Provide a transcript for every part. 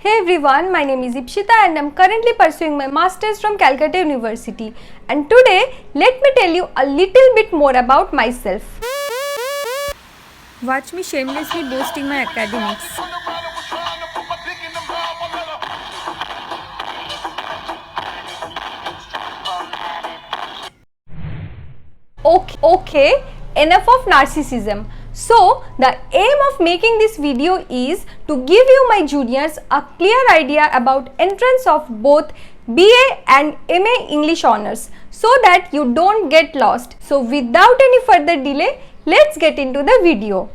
Hey everyone, my name is Ipshita and I am currently pursuing my masters from Calcutta University. And today, let me tell you a little bit more about myself. Watch me shamelessly boasting my academics. Okay, enough of narcissism. So, the aim of making this video is to give you my juniors a clear idea about entrance of both B.A and M.A English Honours so that you don't get lost. So, without any further delay, let's get into the video.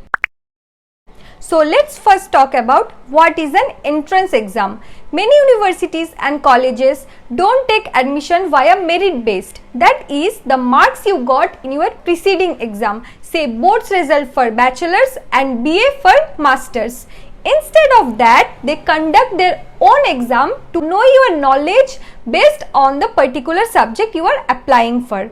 So let's first talk about what is an entrance exam. Many universities and colleges don't take admission via merit based. That is the marks you got in your preceding exam, say board's result for bachelor's and BA for masters. Instead of that, they conduct their own exam to know your knowledge based on the particular subject you are applying for.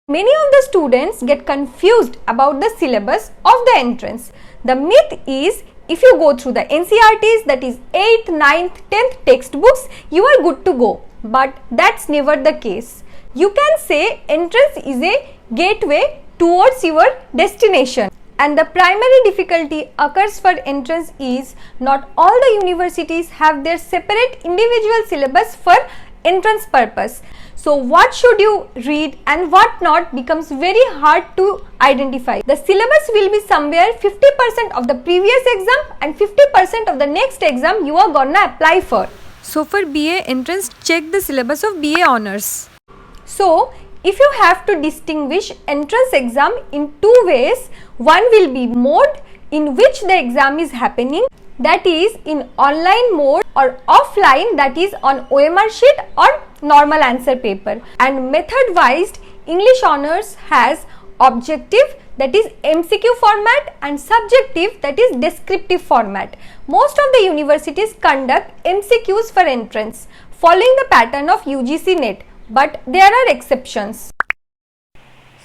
Many of the students get confused about the syllabus of the entrance. The myth is if you go through the NCERTs, that is 8th, 9th, 10th textbooks, you are good to go. But that's never the case. You can say entrance is a gateway towards your destination. And the primary difficulty occurs for entrance is not all the universities have their separate individual syllabus for entrance purpose. So what should you read and what not becomes very hard to identify. The syllabus will be somewhere 50% of the previous exam and 50% of the next exam you are gonna apply for. So for BA entrance, check the syllabus of BA Honours. So if you have to distinguish entrance exam in two ways, one will be mode in which the exam is happening, that is in online mode, or offline, that is on OMR sheet or normal answer paper. And method wise, English Honours has objective, that is MCQ format, and subjective, that is descriptive format. Most of the universities conduct MCQs for entrance following the pattern of UGC NET, but there are exceptions.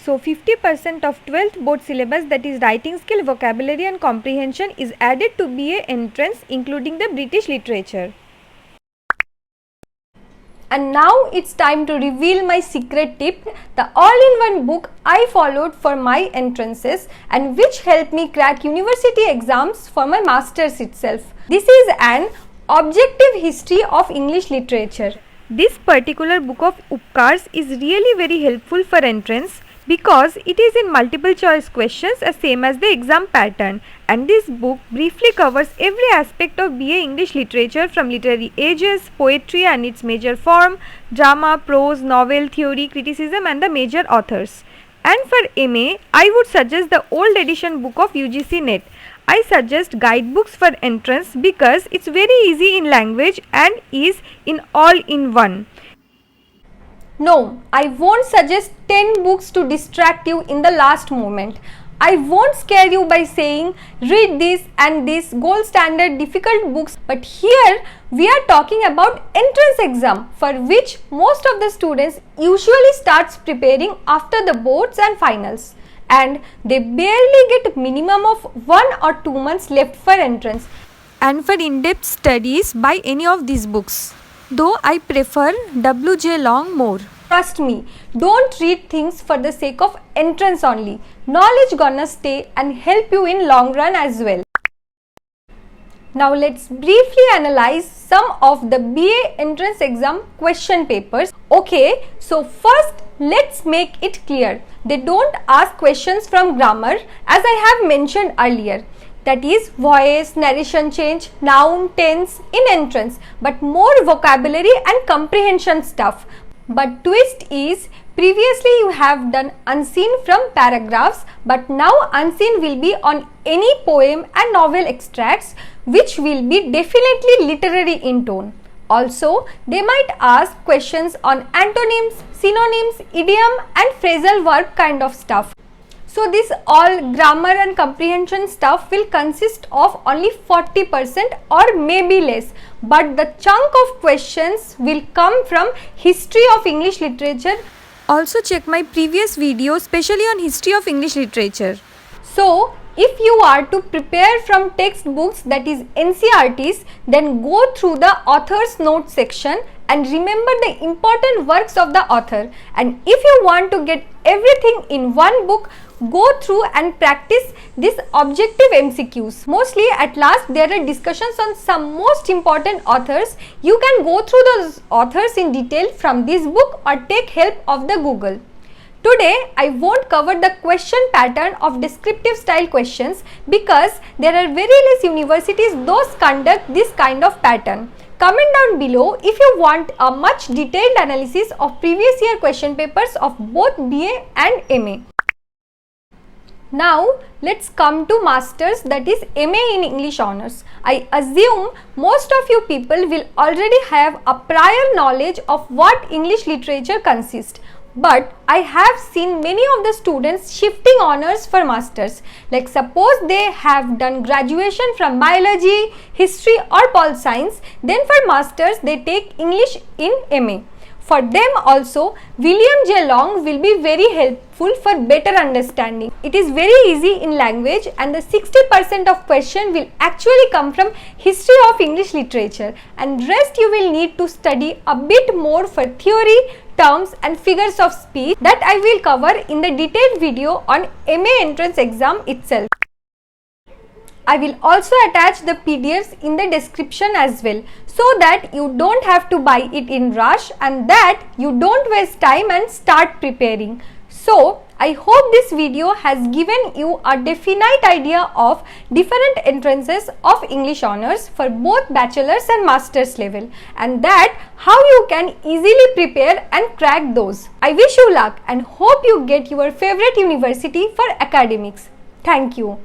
So 50% of 12th board syllabus, that is writing skill, vocabulary and comprehension, is added to BA entrance, including the British literature. And now it's time to reveal my secret tip, the all-in-one book I followed for my entrances and which helped me crack university exams for my masters itself. This is an objective history of English literature. This particular book of Upkars is really very helpful for entrance because it is in multiple choice questions as same as the exam pattern, and this book briefly covers every aspect of BA English literature from literary ages, poetry and its major form, drama, prose, novel, theory, criticism and the major authors. And for MA, I would suggest the old edition book of UGC NET. I suggest guidebooks for entrance because it's very easy in language and is in all-in-one. No, I won't suggest 10 books to distract you in the last moment. I won't scare you by saying read this and this gold standard difficult books, but here we are talking about entrance exam for which most of the students usually starts preparing after the boards and finals, and they barely get minimum of 1 or 2 months left for entrance. And for in-depth studies, buy any of these books. Though I prefer W.J. Long more. Trust me, don't read things for the sake of entrance only. Knowledge gonna stay and help you in long run as well. Now let's briefly analyze some of the BA entrance exam question papers. Okay, so first let's make it clear. They don't ask questions from grammar as I have mentioned earlier. That is voice, narration change, noun, tense in entrance, but more vocabulary and comprehension stuff. But twist is previously you have done unseen from paragraphs, but now unseen will be on any poem and novel extracts, which will be definitely literary in tone. Also, they might ask questions on antonyms, synonyms, idiom and phrasal verb kind of stuff. So this all grammar and comprehension stuff will consist of only 40% or maybe less, but the chunk of questions will come from history of English literature. Also check my previous video, especially on history of English literature. So If you are to prepare from textbooks, that is NCERTs, then go through the author's notes section and remember the important works of the author. And if you want to get everything in one book, go through and practice these objective MCQs. Mostly at last there are discussions on some most important authors. You can go through those authors in detail from this book or take help of the Google. Today I won't cover the question pattern of descriptive style questions because there are very less universities those conduct this kind of pattern. Comment down below if you want a much detailed analysis of previous year question papers of both BA and MA. Now let's come to Masters, that is MA in English Honours. I assume most of you people will already have a prior knowledge of what English literature consists. But I have seen many of the students shifting honors for masters. Like suppose they have done graduation from biology, history or pol science, then for masters they take English in MA. For them also, William J. Long will be very helpful for better understanding. It is very easy in language and the 60% of question will actually come from history of English literature, and rest you will need to study a bit more for theory, terms and figures of speech that I will cover in the detailed video on MA entrance exam itself. I will also attach the PDFs in the description as well, so that you don't have to buy it in rush and that you don't waste time and start preparing. So I hope this video has given you a definite idea of different entrances of English Honours for both bachelor's and master's level, and that how you can easily prepare and crack those. I wish you luck and hope you get your favorite university for academics. Thank you.